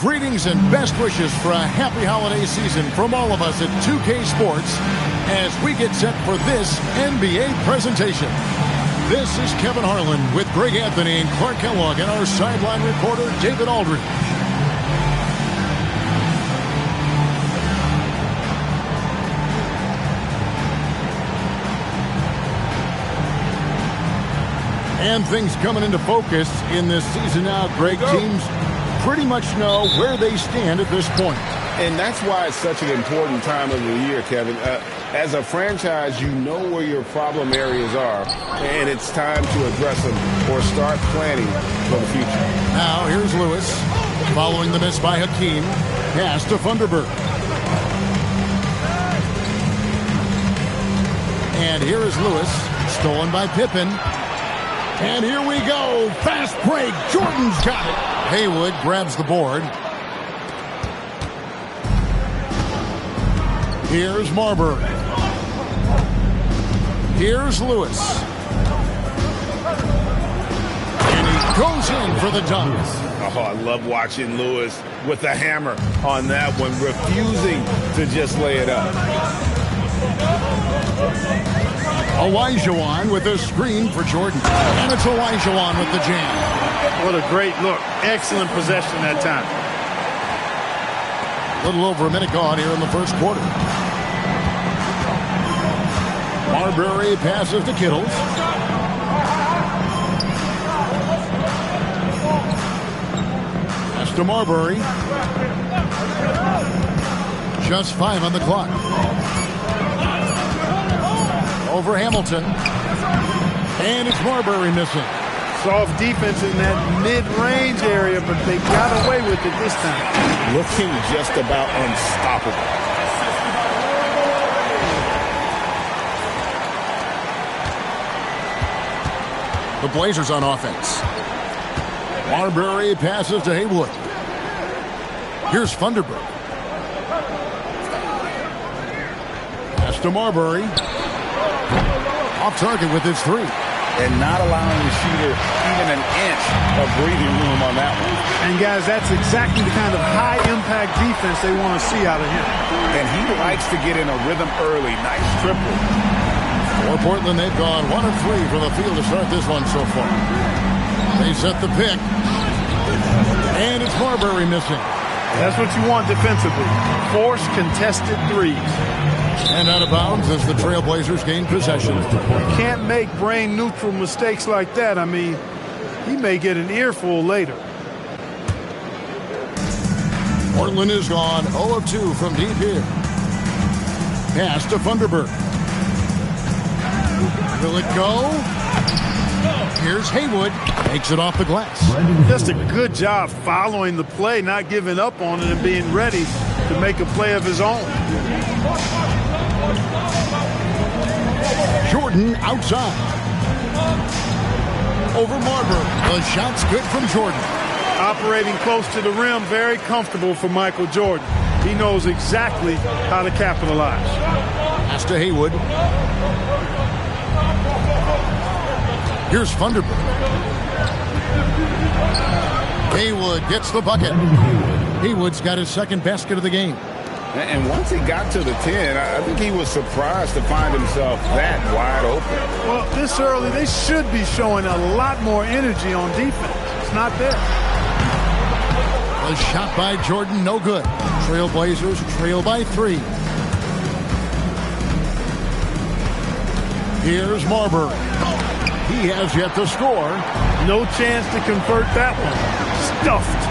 Greetings and best wishes for a happy holiday season from all of us at 2K Sports as we get set for this NBA presentation. This is Kevin Harlan with Greg Anthony and Clark Kellogg and our sideline reporter David Aldridge. And things coming into focus in this season now, Greg. Teams pretty much know where they stand at this point. And that's why it's such an important time of the year, Kevin. As a franchise, you know where your problem areas are, and it's time to address them or start planning for the future. Now, here's Lewis. Following the miss by Hakeem. Pass to Funderburk. And here is Lewis. Stolen by Pippen. And here we go. Fast break. Jordan's got it. Haywood grabs the board. Here's Marbury. Here's Lewis. And he goes in for the dunk. Oh, I love watching Lewis with the hammer on that one, refusing to just lay it up. Olajuwon with a screen for Jordan. And it's Olajuwon with the jam. What a great look. Excellent possession that time. A little over a minute gone here in the first quarter. Marbury passes to Kittles. Pass to Marbury. Just 5 on the clock. Over Hamilton. And it's Marbury missing. Soft defense in that mid-range area, but they got away with it this time. Looking just about unstoppable. The Blazers on offense. Marbury passes to Haywood. Here's Funderburk. Pass to Marbury. Off target with his three. And not allowing the shooter even an inch of breathing room on that one. And, guys, that's exactly the kind of high-impact defense they want to see out of him. And he likes to get in a rhythm early. Nice triple. For Portland, they've gone 1 of 3 from the field to start this one so far. They set the pick. And it's Marbury missing. That's what you want defensively. Force contested threes. And out of bounds as the Trailblazers gain possession. You can't make brain-neutral mistakes like that. I mean, he may get an earful later. Portland is gone 0 of 2 from deep here. Pass to Funderburk. Will it go? Here's Haywood. Takes it off the glass. Just a good job following the play, not giving up on it and being ready to make a play of his own. Jordan outside. Over Marbury. The shot's good from Jordan. Operating close to the rim, very comfortable for Michael Jordan. He knows exactly how to capitalize. Pass to Haywood. Here's Funderburk. Haywood gets the bucket. Haywood's got his second basket of the game. And once he got to the 10, I think he was surprised to find himself that wide open. Well, this early, they should be showing a lot more energy on defense. It's not there. A shot by Jordan, no good. Trailblazers trail by 3. Here's Marbury. He has yet to score. No chance to convert that one. Stuffed.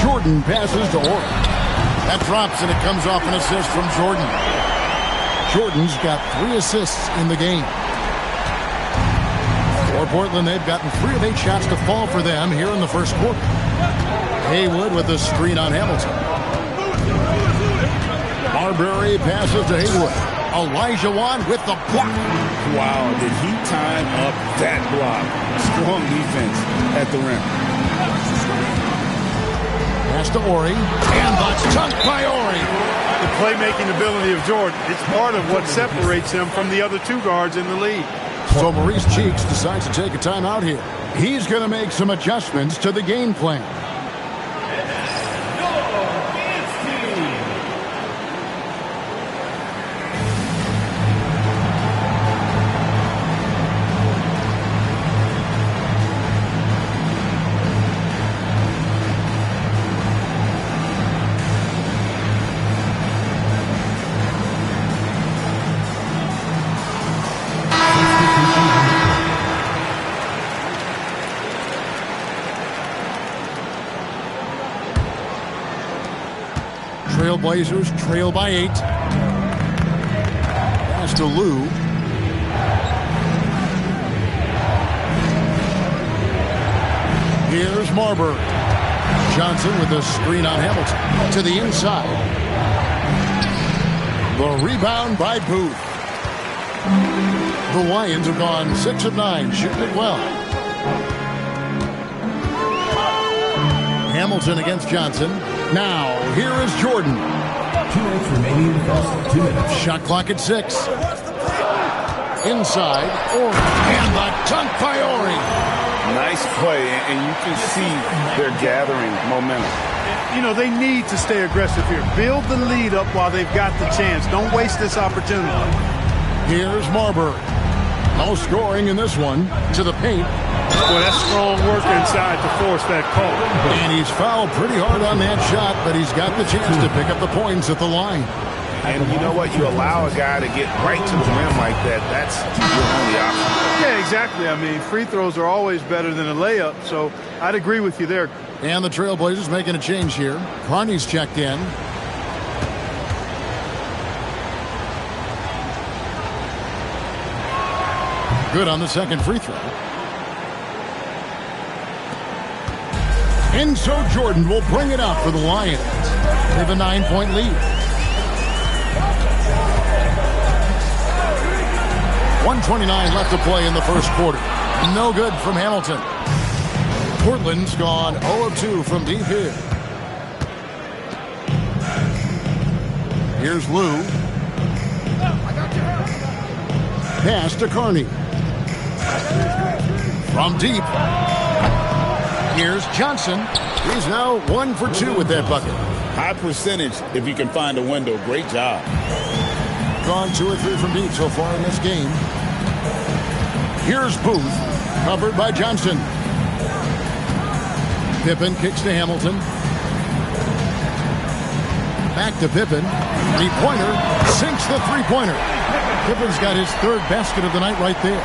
Jordan passes to Orr. That drops and it comes off an assist from Jordan. Jordan's got 3 assists in the game. For Portland, they've gotten 3 of 8 shots to fall for them here in the first quarter. Haywood with a screen on Hamilton. Marbury passes to Haywood. Olajuwon with the block. Wow, did he time up that block? Strong defense at the rim. Pass to Ori. And the dunk by Ori. The playmaking ability of Jordan, it's part of what separates him from the other 2 guards in the league. So Maurice Cheeks decides to take a timeout here. He's going to make some adjustments to the game plan. Trailblazers trail by 8. Pass to Lou. Here's Marbury. Johnson with a screen on Hamilton. To the inside. The rebound by Booth. The Lions have gone 6 of 9, shooting it well. Hamilton against Johnson. Now, here is Jordan. 2 minutes remaining in the first. 2 minutes. Shot clock at 6. Inside. Ori. And the dunk by Ori. Nice play, and you can see they're gathering momentum. You know, they need to stay aggressive here. Build the lead up while they've got the chance. Don't waste this opportunity. Here's Marbury. No scoring in this one. To the paint. Well, that's strong work inside to force that call. And he's fouled pretty hard on that shot, but he's got the chance to pick up the points at the line. And you know what? You allow a guy to get right to the rim like that. That's your only option. Yeah, exactly. I mean, free throws are always better than a layup, so I'd agree with you there. And the Trailblazers making a change here. Carney's checked in. Good on the second free throw. And so Jordan will bring it up for the Lions. They have a 9-point lead. 1:29 left to play in the first quarter. No good from Hamilton. Portland's gone 0 of 2 from deep here. Here's Lou. Pass to Carney. From deep. Here's Johnson. He's now 1 for 2 with that bucket. High percentage if you can find a window. Great job. Gone 2 or 3 from deep so far in this game. Here's Booth, covered by Johnson. Pippen kicks to Hamilton. Back to Pippen. Three-pointer, sinks the three-pointer. Pippen's got his 3rd basket of the night right there.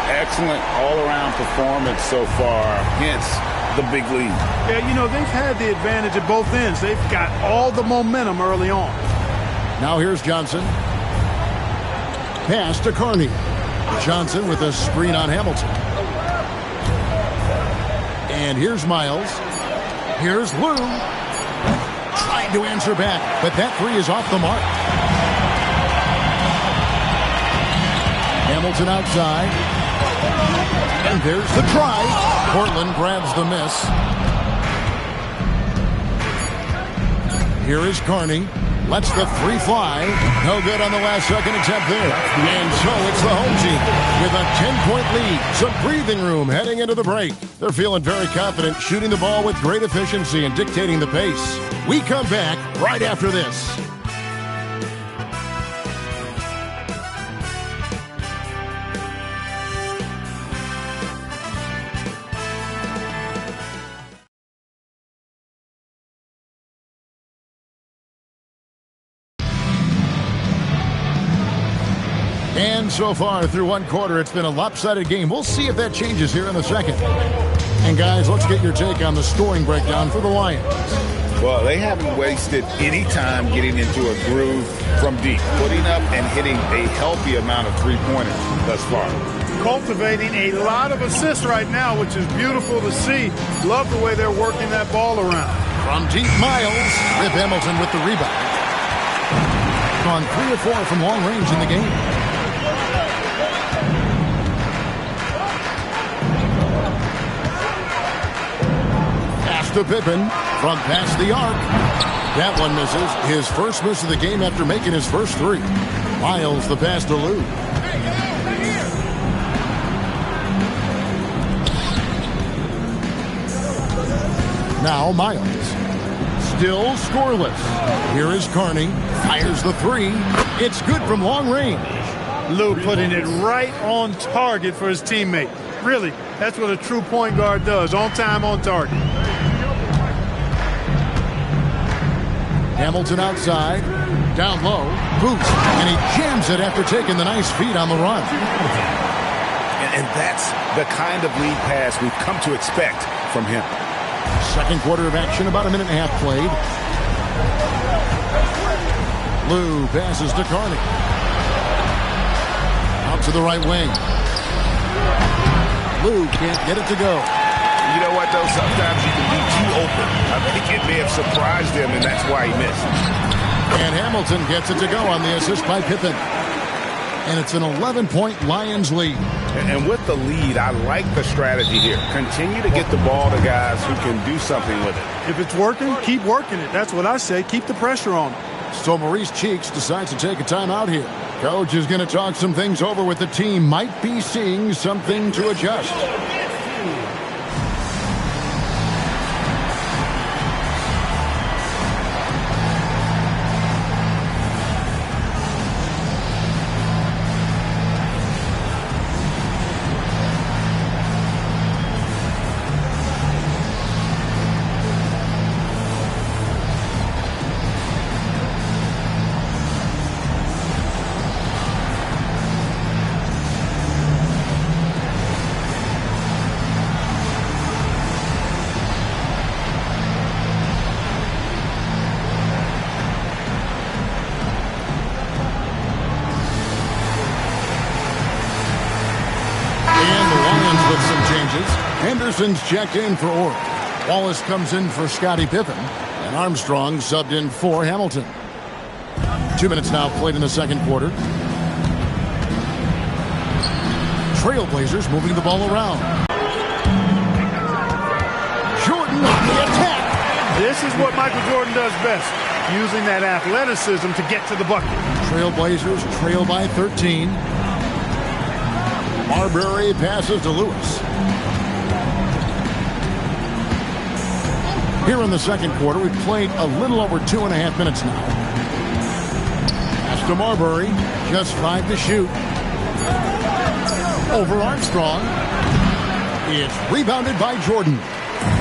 Excellent all-around performance so far, hence the big lead. Yeah, you know, they've had the advantage at both ends. They've got all the momentum early on. Now here's Johnson. Pass to Carney. Johnson with a screen on Hamilton. And here's Miles. Here's Lou. Trying to answer back, but that 3 is off the mark. Hamilton outside. And there's the try. Portland grabs the miss. Here is Carney. Lets the 3 fly. No good on the last second attempt there. And so it's the home team with a 10-point lead. Some breathing room heading into the break. They're feeling very confident, shooting the ball with great efficiency and dictating the pace. We come back right after this. And so far through one quarter, it's been a lopsided game. We'll see if that changes here in the second. And guys, let's get your take on the scoring breakdown for the Lions. Well, they haven't wasted any time getting into a groove from deep, putting up and hitting a healthy amount of three-pointers thus far. Cultivating a lot of assists right now, which is beautiful to see. Love the way they're working that ball around. From deep, Miles with Hamilton with the rebound. Gone 3 or 4 from long range in the game. To Pippen from past the arc. That one misses. His first miss of the game after making his first 3. Miles the pass to Lou. Now Miles. Still scoreless. Here is Carney. Fires the 3. It's good from long range. Lou putting it right on target for his teammate. Really, that's what a true point guard does. On time, on target. Hamilton outside, down low, boost, and he jams it after taking the nice feed on the run. And that's the kind of lead pass we've come to expect from him. Second quarter of action, about a minute and a half played. Lou passes to Carney. Out to the right wing. Lou can't get it to go. You know what, though? Sometimes you can be too open. I think it may have surprised him, and that's why he missed. And Hamilton gets it to go on the assist by Pippen. And it's an 11-point Lions lead. And with the lead, I like the strategy here. Continue to get the ball to guys who can do something with it. If it's working, keep working it. That's what I say. Keep the pressure on them. So Maurice Cheeks decides to take a timeout here. Coach is going to talk some things over with the team. Might be seeing something to adjust. Henderson's checked in for Orr. Wallace comes in for Scottie Pippen. And Armstrong subbed in for Hamilton. 2 minutes now played in the second quarter. Trailblazers moving the ball around. Jordan on the attack. This is what Michael Jordan does best. Using that athleticism to get to the bucket. Trailblazers trail by 13. Marbury passes to Lewis. Here in the second quarter, we've played a little over 2.5 minutes now. Pass to Marbury, just 5 to shoot. Over Armstrong. It's rebounded by Jordan.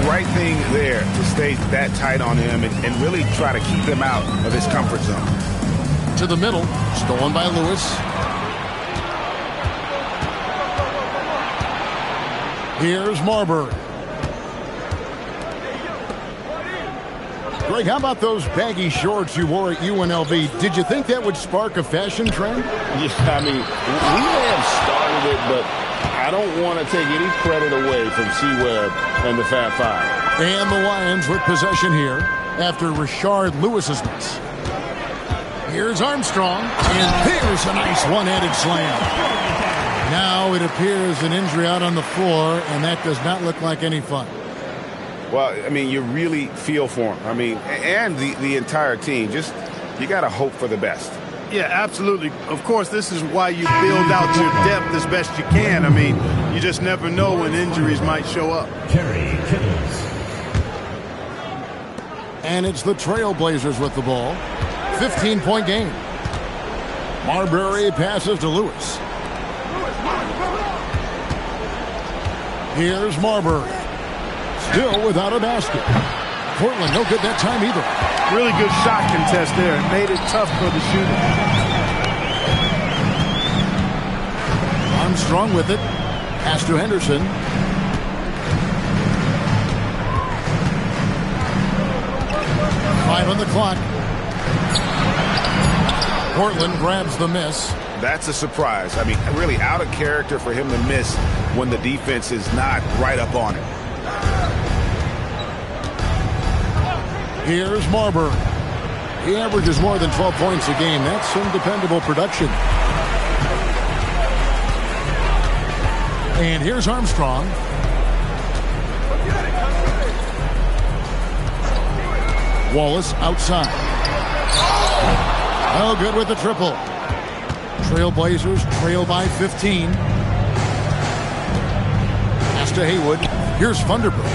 Right thing there to stay that tight on him and really try to keep him out of his comfort zone. To the middle, stolen by Lewis. Here's Marbury. Greg, how about those baggy shorts you wore at UNLV? Did you think that would spark a fashion trend? Yeah, I mean, we may have started it, but I don't want to take any credit away from C-Webb and the Fab Five. And the Lions with possession here after Rashard Lewis's miss. Here's Armstrong, and there's a nice one-handed slam. Now it appears an injury out on the floor, and that does not look like any fun. Well, I mean, you really feel for him. I mean, and the entire team. Just, you got to hope for the best. Yeah, absolutely. Of course, this is why you build out your depth as best you can. I mean, you just never know when injuries might show up. Terry Kittles. And it's the Trailblazers with the ball. 15-point game. Marbury passes to Lewis. Here's Marbury. Still without a basket. Portland no good that time either. Really good shot contest there. It made it tough for the shooter. Armstrong with it. Pass to Henderson. Five on the clock. Portland grabs the miss. That's a surprise. I mean, really out of character for him to miss when the defense is not right up on it. Here's Marbury. He averages more than 12 points a game. That's some dependable production. And here's Armstrong. Wallace outside. Oh, good with the triple. Trailblazers trail by 15. Pass to Haywood. Here's Vanderbilt.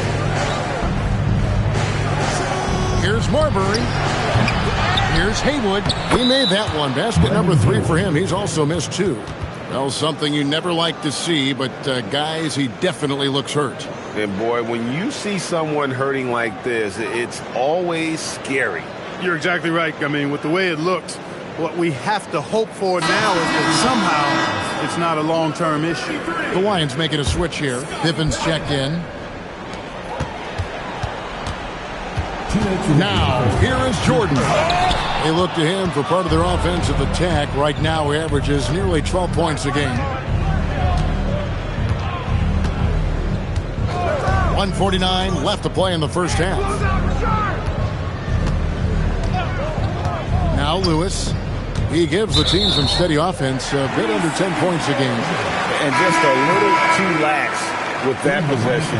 Here's Marbury. Here's Haywood. He made that one. Basket number 3 for him. He's also missed 2. Well, something you never like to see, but guys, he definitely looks hurt. And boy, when you see someone hurting like this, it's always scary. You're exactly right. I mean, with the way it looked, what we have to hope for now is that somehow it's not a long-term issue. The Lions making a switch here. Pippen's checked in. Now, here is Jordan. They look to him for part of their offensive attack. Right now, he averages nearly 12 points a game. 1:49 left to play in the first half. Now Lewis. He gives the team some steady offense, a bit under 10 points a game. And just a little too lax with that possession,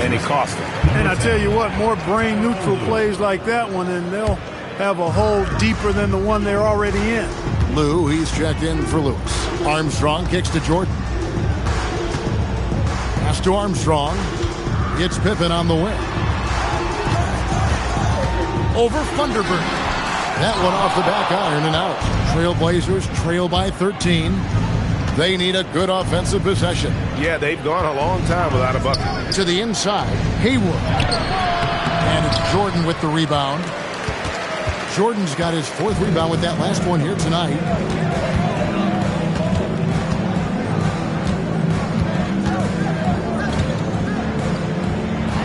and it cost him. And I tell you what, more brain-neutral plays like that one, and they'll have a hole deeper than the one they're already in. Lou, he's checked in for Lewis. Armstrong kicks to Jordan. Pass to Armstrong. It's Pippen on the wing. Over Thunderbird. That one off the back iron and out. Trailblazers trail by 13. They need a good offensive possession. Yeah, they've gone a long time without a bucket. To the inside, Haywood. And it's Jordan with the rebound. Jordan's got his 4th rebound with that last one here tonight.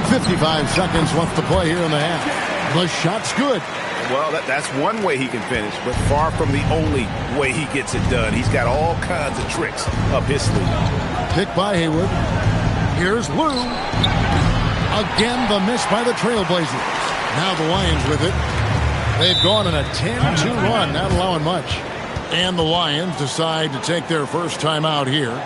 "55 seconds left to play here in the half. The shot's good. Well, that's one way he can finish, but far from the only way he gets it done. He's got all kinds of tricks up his sleeve. Picked by Haywood. Here's Lou. Again, the miss by the Trailblazers. Now the Lions with it. They've gone on a 10-2 run, not allowing much. And the Lions decide to take their first time out here.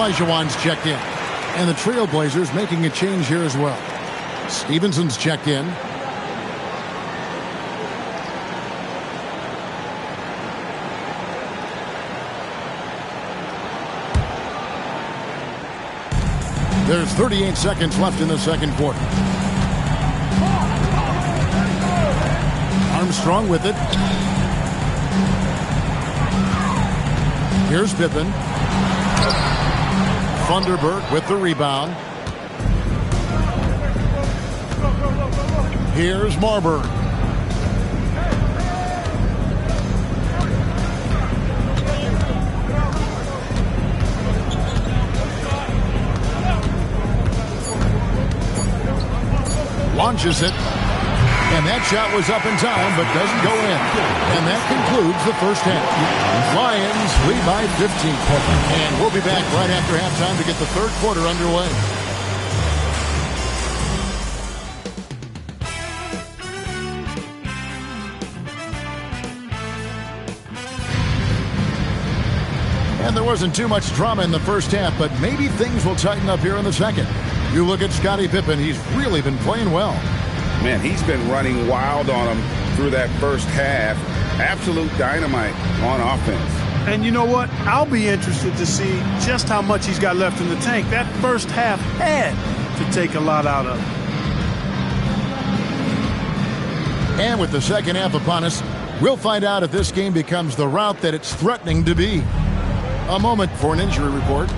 Olajuwon's checked in. And the Trailblazers making a change here as well. Stevenson's checked in. There's 38 seconds left in the second quarter. Armstrong with it. Here's Pippen. Thunderbird with the rebound. Here's Marburg. Launches it. And that shot was up in time, but doesn't go in. And that concludes the first half. Lions lead by 15. And we'll be back right after halftime to get the third quarter underway. And there wasn't too much drama in the first half, but maybe things will tighten up here in the second. You look at Scottie Pippen, he's really been playing well. Man, he's been running wild on him through that first half. Absolute dynamite on offense. And you know what? I'll be interested to see just how much he's got left in the tank. That first half had to take a lot out of him. And with the second half upon us, we'll find out if this game becomes the rout that it's threatening to be. A moment for an injury report.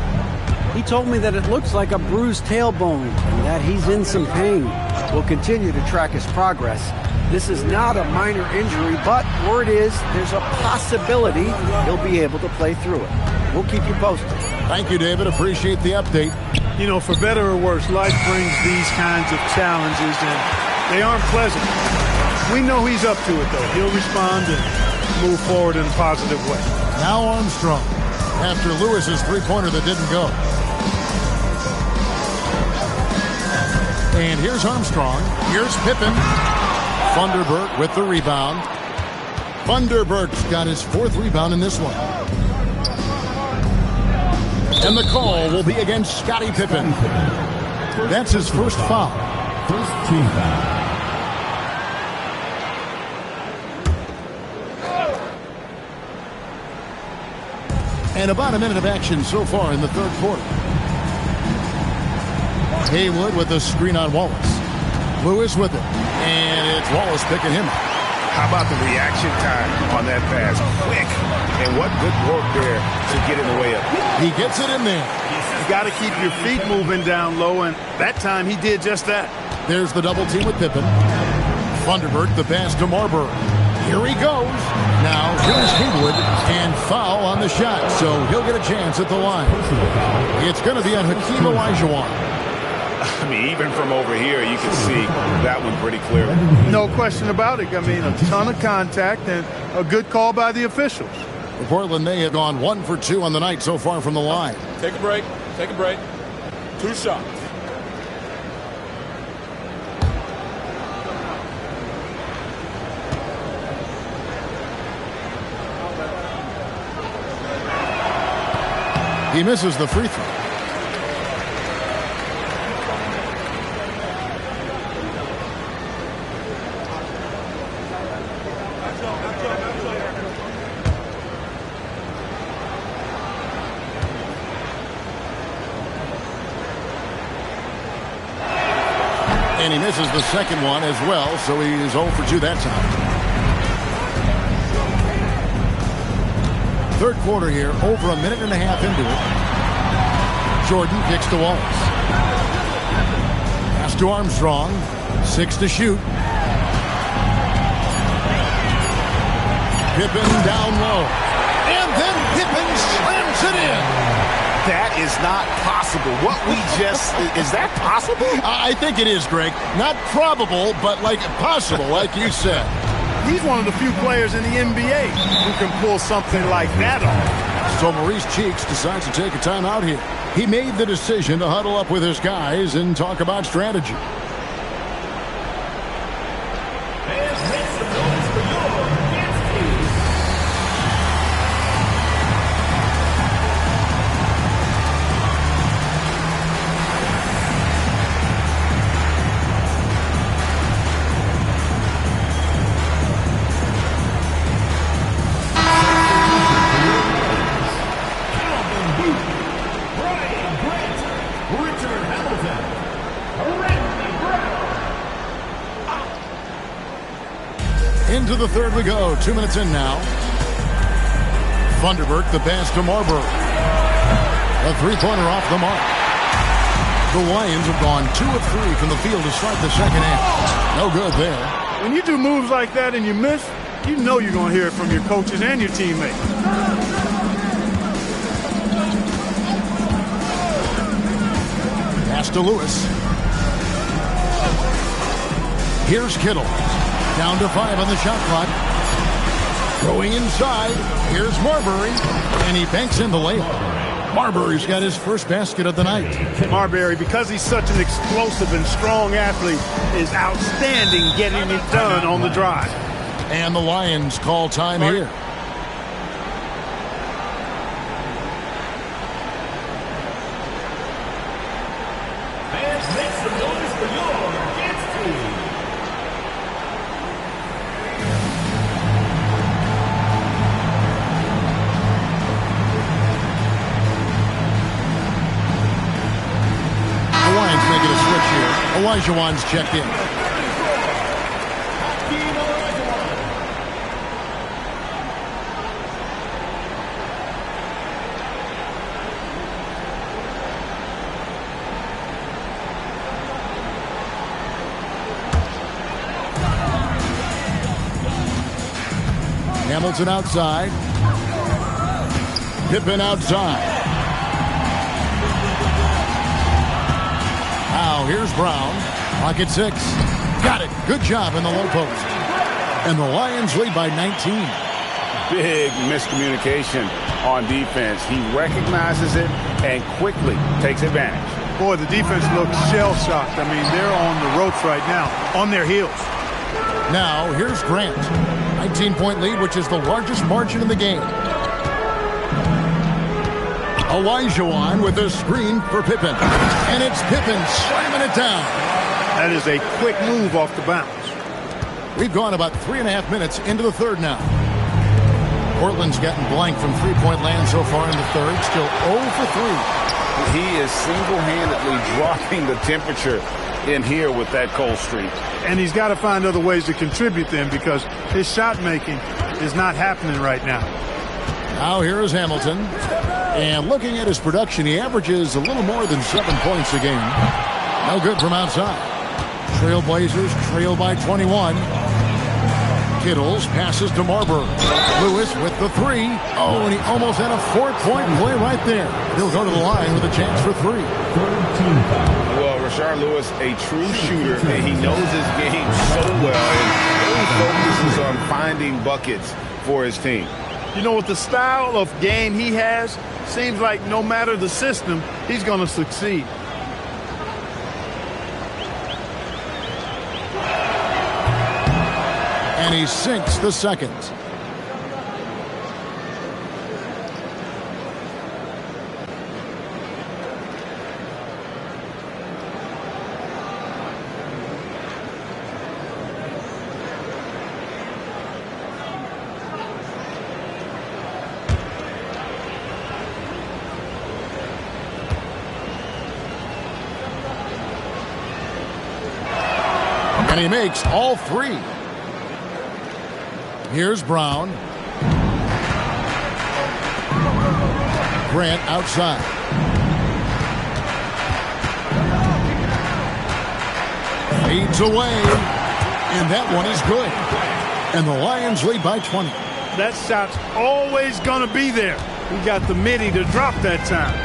He told me that it looks like a bruised tailbone and that he's in some pain. We'll continue to track his progress. This is not a minor injury, but word is there's a possibility he'll be able to play through it. We'll keep you posted. Thank you, David. Appreciate the update. You know, for better or worse, life brings these kinds of challenges, and they aren't pleasant. We know he's up to it, though. He'll respond and move forward in a positive way. Now Armstrong, after Lewis's three-pointer that didn't go. And here's Armstrong. Here's Pippen. Funderburk with the rebound. Funderburk's got his fourth rebound in this one. And the call will be against Scottie Pippen. That's his first foul. First team foul. And about a minute of action so far in the third quarter. Haywood with the screen on Wallace. Lewis with it. And it's Wallace picking him up. How about the reaction time on that pass? Quick. And what good work there to get in the way of it. He gets it in there. You got to keep your feet moving down low, and that time he did just that. There's the double team with Pippen. Funderburk, the pass to Marbury. Here he goes. Now here's Haywood, and foul on the shot, so he'll get a chance at the line. It's going to be on Hakeem Olajuwon. I mean, even from over here, you can see that one pretty clearly. No question about it. I mean, a ton of contact and a good call by the officials. Portland, they have gone 1 for 2 on the night so far from the line. Take a break. Take a break. 2 shots. He misses the free throw. And he misses the second one as well, so he's 0 for 2 that time. Third quarter here, over a minute and a half into it. Jordan kicks to Wallace. Pass to Armstrong. 6 to shoot. Pippen down low. And then Pippen slams it in. That is not possible. What we just, is that possible? I think it is, Greg. Not probable, but like possible, like you said. He's one of the few players in the NBA who can pull something like that off. So Maurice Cheeks decides to take a timeout here. He made the decision to huddle up with his guys and talk about strategy. Into the third we go. 2 minutes in now. Funderburk, the pass to Marbury. A three-pointer off the mark. The Lions have gone 2 of 3 from the field to start the second half. No good there. When you do moves like that and you miss, you know you're going to hear it from your coaches and your teammates. Pass to Lewis. Here's Kittle. Down to 5 on the shot clock. Going inside. Here's Marbury. And he banks in the layup. Marbury's got his first basket of the night. Marbury, because he's such an explosive and strong athlete, is outstanding getting it done on the drive. And the Lions call time here. Olajuwon's checked in. Hamilton outside. Pippen outside. Now here's Brown. Pocket 6. Got it. Good job in the low post. And the Lions lead by 19. Big miscommunication on defense. He recognizes it and quickly takes advantage. Boy, the defense looks shell-shocked. I mean, they're on the ropes right now, on their heels. Now, here's Grant. 19-point lead, which is the largest margin in the game. Elijah with a screen for Pippen. And it's Pippen slamming it down. That is a quick move off the bounce. We've gone about 3.5 minutes into the third now. Portland's gotten blank from three-point land so far in the third. Still 0 for 3. He is single-handedly dropping the temperature in here with that cold streak. And he's got to find other ways to contribute then, because his shot making is not happening right now. Now here is Hamilton. And looking at his production, he averages a little more than 7 points a game. No good from outside. Trailblazers trail by 21. Kittles passes to Marbury. Lewis with the 3. Oh, and he almost had a 4-point play right there. He'll go to the line with a chance for 3. Well, Rashard Lewis, a true shooter, and he knows his game so well and really focuses on finding buckets for his team. You know, with the style of game he has, seems like no matter the system, he's going to succeed. And he sinks the second. And he makes all 3. Here's Brown. Grant outside. Fades away. And that one is good. And the Lions lead by 20. That shot's always going to be there. He got the midi to drop that time.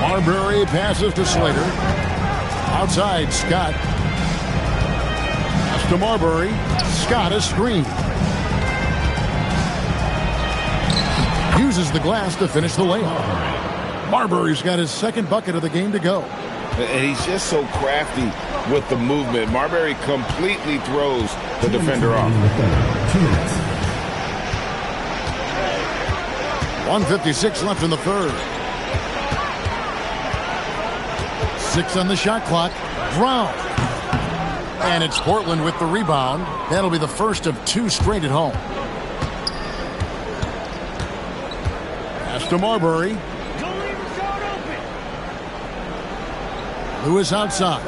Marbury passes to Slater. Outside, Scott. Pass to Marbury. Scott a screen. Uses the glass to finish the layup. Marbury's got his second bucket of the game to go. And he's just so crafty with the movement. Marbury completely throws the defender off. 1:56 left in the third. 6 on the shot clock. Brown. And it's Portland with the rebound. That'll be the first of 2 straight at home. Pass to Marbury. Lewis outside.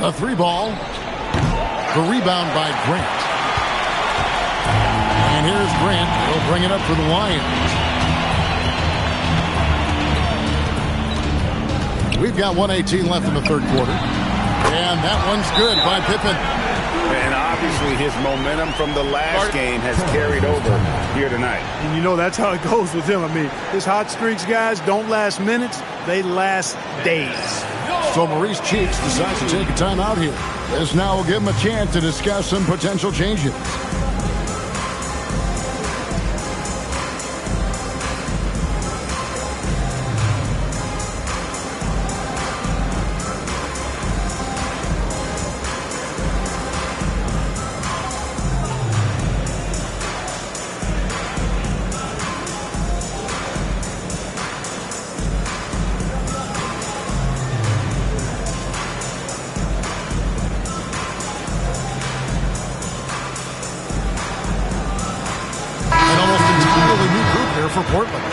The 3 ball. The rebound by Grant. And here's Grant. He'll bring it up for the Lions. We've got 1:18 left in the third quarter. And that one's good by Pippen. And obviously his momentum from the last game has carried over here tonight. And you know that's how it goes with him. I mean, his hot streaks, guys, don't last minutes. They last days. So Maurice Cheeks decides to take a time out here. This now will give him a chance to discuss some potential changes. For Portland.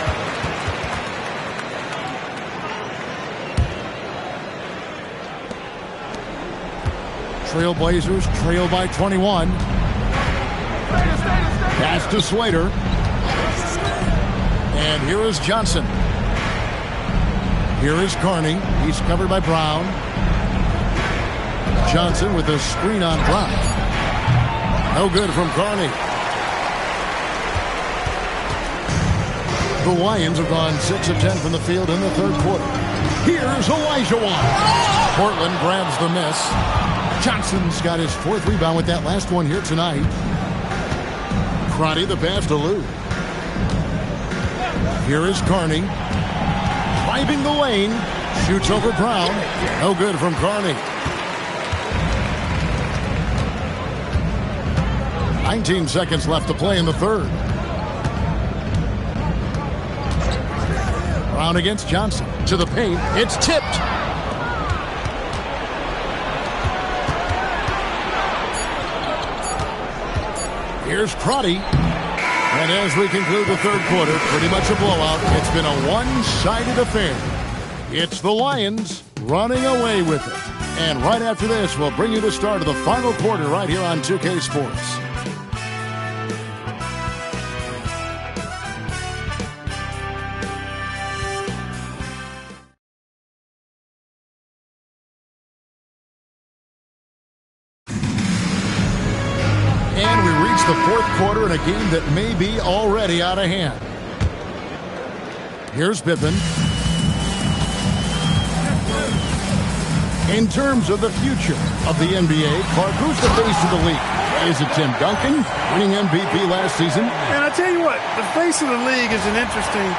Trailblazers trail by 21. Pass to Slater. And here is Johnson. Here is Carney. He's covered by Brown. Johnson with a screen on Brown. No good from Carney. The Lions have gone 6 of 10 from the field in the third quarter. Here's Olajuwon. Portland grabs the miss. Johnson's got his 4th rebound with that last one here tonight. Crotty the pass to Lou. Here is Carney. Driving the lane. Shoots over Brown. No good from Carney. 19 seconds left to play in the third. Brown against Johnson. To the paint. It's tipped. Here's Crotty. And as we conclude the third quarter, pretty much a blowout. It's been a one-sided affair. It's the Lions running away with it. And right after this, we'll bring you the start of the final quarter right here on 2K Sports. And we reach the fourth quarter in a game that may be already out of hand. Here's Pippen. In terms of the future of the NBA, Clark, who's the face of the league? Is it Tim Duncan, winning MVP last season? And I tell you what, the face of the league is an interesting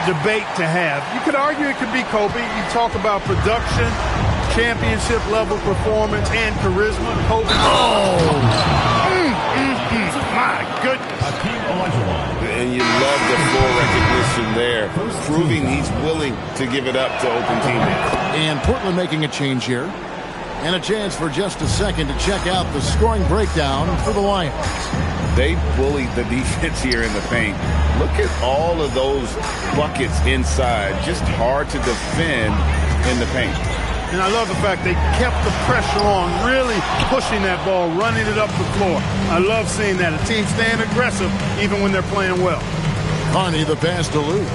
debate to have. You could argue it could be Kobe. You talk about production, championship level performance, and charisma. Kobe. My goodness. And you love the full recognition there, proving he's willing to give it up to open teammates. And Portland making a change here. And a chance for just a second to check out the scoring breakdown for the Lions. They bullied the defense here in the paint. Look at all of those buckets inside. Just hard to defend in the paint. And I love the fact they kept the pressure on, really pushing that ball, running it up the floor. I love seeing that. A team staying aggressive even when they're playing well. Carney the pass to Lou.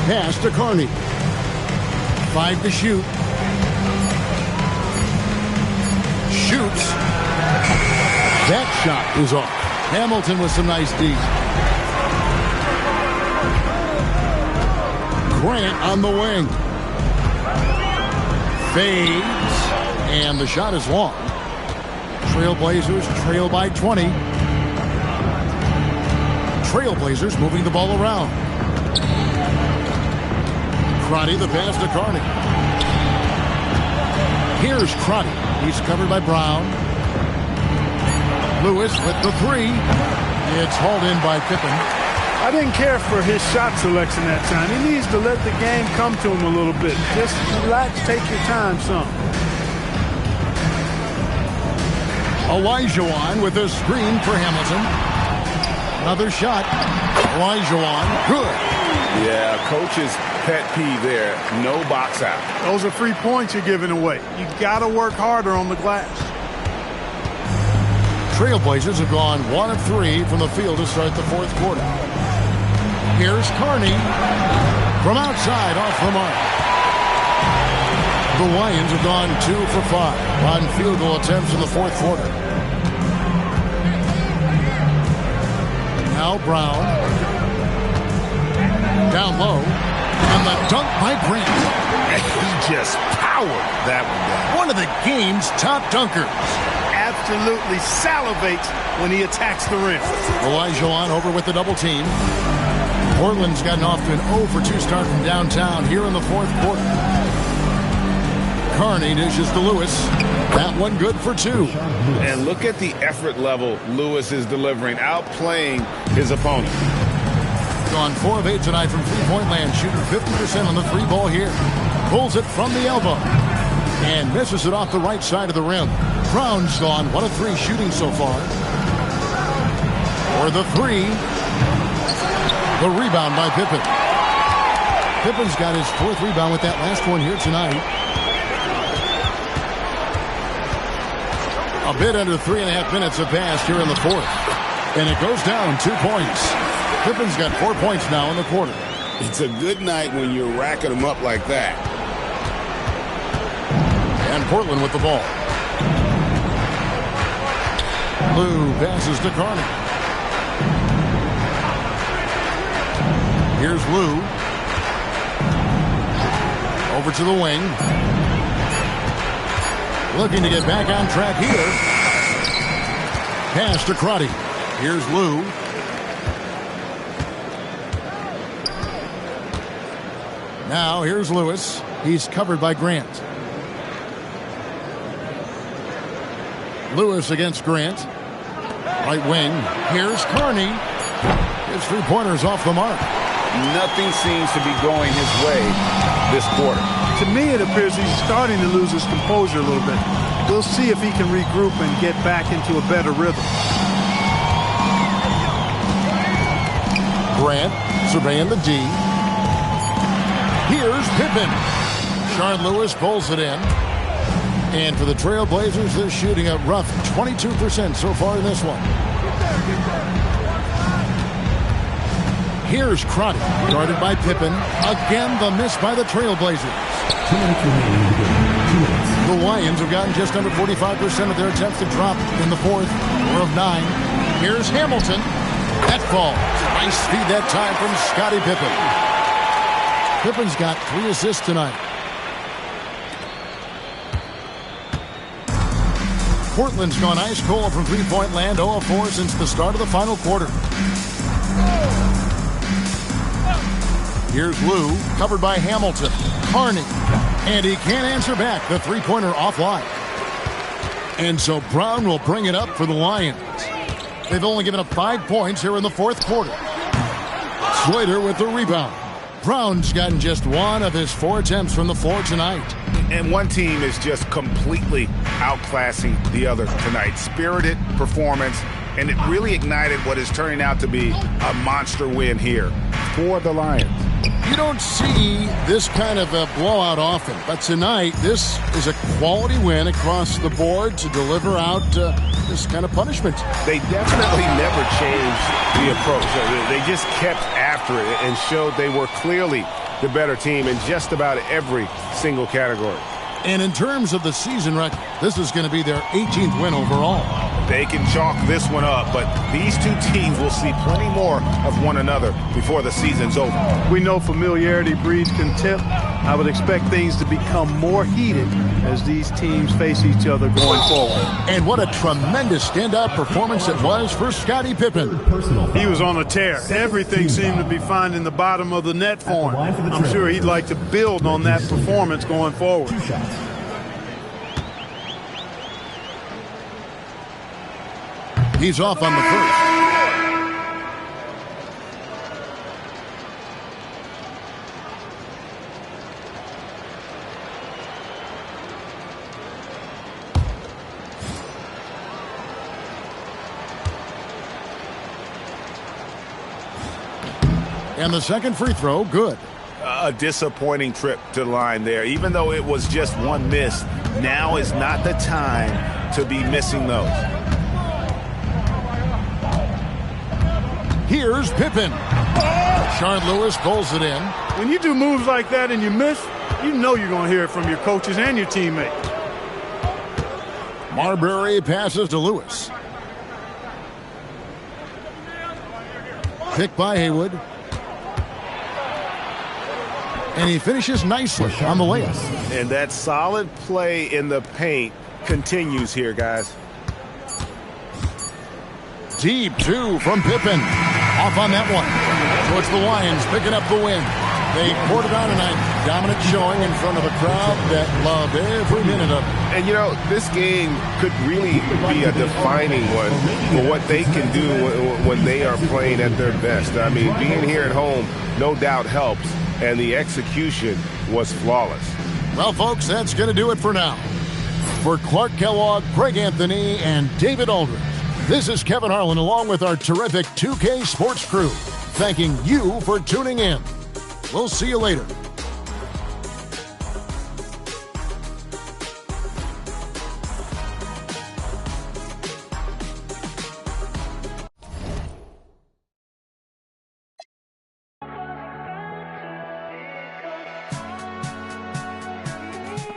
Pass to Carney. 5 to shoot. Shoots. That shot is off. Hamilton with some nice D. Grant on the wing. Fades. And the shot is long. Trailblazers trail by 20. Trailblazers moving the ball around. Crotty the pass to Carney. Here's Crotty. He's covered by Brown. Lewis with the 3. It's hauled in by Pippen. I didn't care for his shot selection that time. He needs to let the game come to him a little bit. Just relax, take your time some. Olajuwon with a screen for Hamilton. Another shot. Olajuwon, good. Yeah, coach's pet peeve there. No box out. Those are free points you're giving away. You got to work harder on the glass. Trailblazers have gone 1 of 3 from the field to start the fourth quarter. Here's Carney from outside off the mark. The Lions have gone 2 for 5 on field goal attempts in the fourth quarter. Now Brown. Down low. And the dunk by Grant. He just powered that one down. One of the game's top dunkers. Absolutely salivates when he attacks the rim. Olajuwon over with the double team. Portland's gotten off to an 0 for 2 start from downtown here in the fourth quarter. Carney dishes to Lewis. That one good for 2. And look at the effort level Lewis is delivering, outplaying his opponent. Gone 4 of 8 tonight from three-point land, shooting 50% on the 3 ball here. Pulls it from the elbow and misses it off the right side of the rim. Brown's gone 1 of 3 shooting so far. For the 3. The rebound by Pippen. Pippen's got his 4th rebound with that last one here tonight. A bit under 3.5 minutes have passed here in the fourth. And it goes down 2 points. Pippen's got 4 points now in the quarter. It's a good night when you're racking them up like that. And Portland with the ball. Lou passes to Carney. Here's Lou. Over to the wing. Looking to get back on track here. Pass to Crotty. Here's Lou. Now here's Lewis. He's covered by Grant. Lewis against Grant. Right wing. Here's Carney. His three-pointers off the mark. Nothing seems to be going his way this quarter. To me, it appears he's starting to lose his composure a little bit. We'll see if he can regroup and get back into a better rhythm. Grant surveying the D. Here's Pippen. Sean Lewis pulls it in. And for the Trailblazers, they're shooting a rough 22% so far in this one. Here's Crotty, guarded by Pippen. Again, the miss by the Trailblazers. The Lions have gotten just under 45% of their attempts to drop in the fourth, 4 of 9. Here's Hamilton. That falls. Nice feed that time from Scottie Pippen. Pippen's got 3 assists tonight. Portland's gone ice cold from three-point land, 0 of 4 since the start of the final quarter. Here's Lou, covered by Hamilton. Carney, and he can't answer back. The three-pointer offline. And so Brown will bring it up for the Lions. They've only given up 5 points here in the fourth quarter. Slater with the rebound. Brown's gotten just 1 of his 4 attempts from the floor tonight. And one team is just completely outclassing the other tonight. Spirited performance, and it really ignited what is turning out to be a monster win here for the Lions. You don't see this kind of a blowout often, but tonight this is a quality win across the board to deliver out this kind of punishment. They definitely never changed the approach. They just kept after it and showed they were clearly the better team in just about every single category. And in terms of the season record, this is going to be their 18th win overall. They can chalk this one up, but these two teams will see plenty more of one another before the season's over. We know familiarity breeds contempt. I would expect things to become more heated as these teams face each other going forward. And what a tremendous standout performance it was for Scottie Pippen. He was on a tear. Everything seemed to be finding the bottom of the net for him. I'm sure he'd like to build on that performance going forward. He's off on the first. And the second free throw, good. A disappointing trip to the line there. Even though it was just one miss, now is not the time to be missing those. Here's Pippen. Sean Lewis pulls it in. When you do moves like that and you miss, you know you're going to hear it from your coaches and your teammates. Marbury passes to Lewis. Picked by Haywood. And he finishes nicely on the layup. And that solid play in the paint continues here, guys. Deep 2 from Pippen. Off on that one. So it's the Lions picking up the win. They poured it on tonight. Dominant showing in front of a crowd that loved every minute of it. And, you know, this game could really be a defining one for what they can do when they are playing at their best. I mean, being here at home no doubt helps, and the execution was flawless. Well, folks, that's going to do it for now. For Clark Kellogg, Greg Anthony, and David Aldridge, this is Kevin Harlan along with our terrific 2K Sports crew, thanking you for tuning in. We'll see you later.